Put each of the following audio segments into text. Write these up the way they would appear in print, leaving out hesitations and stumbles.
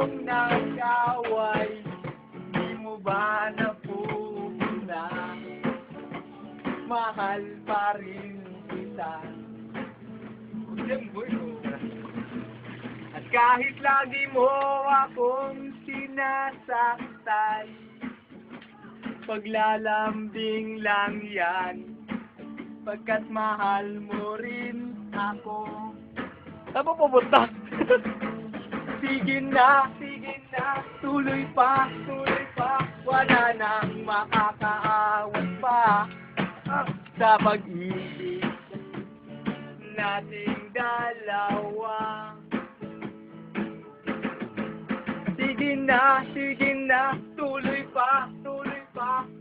tayong nag-away, di mo ba napupuna? Mahal pa rin kita. At kahit lagi mo akong sinasaktan, paglalambing lang yan, pagkat mahal mo rin ako. Saan mo pupunta? Sige na, tuloy pa, wala nang makakaawat pa sa pag-ibig nating dalawa. Sige na, tuloy pa,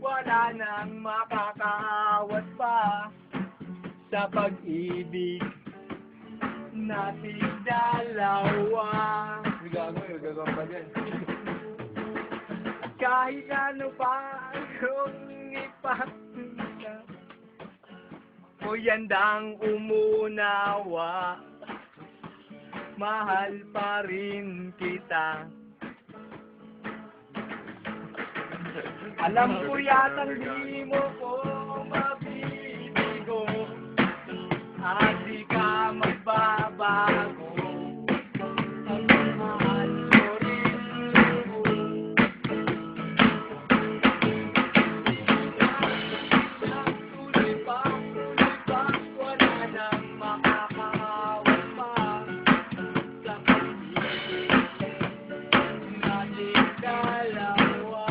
wala nang makakaawat pa sa pag-ibig nating dalawa. Gagawin pa din. Kahit ano pa yung ipakita, o yandang umunawa, mahal pa rin kita. Alam ko yatang di mo ko mabibigo, at di ka magbabago. Ang mahal ko rin ako. Tuloy pa, wala nang makakawal pa sa pag-ibig nating dalawa.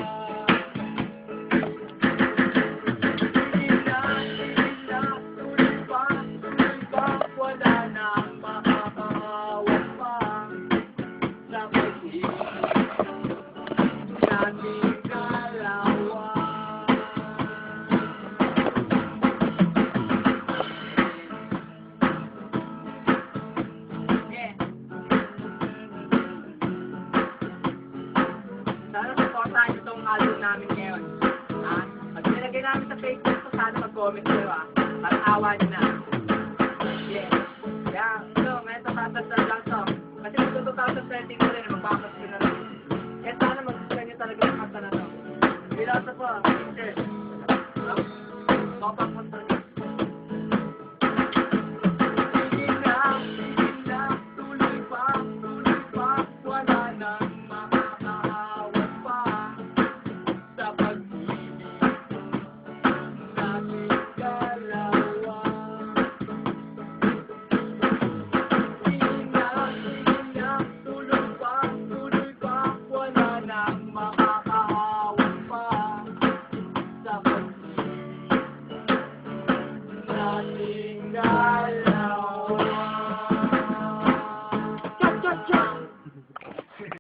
Sana supportahan itong album namin ngayon. Pag nilagay namin sa Facebook, sana mag-comment kayo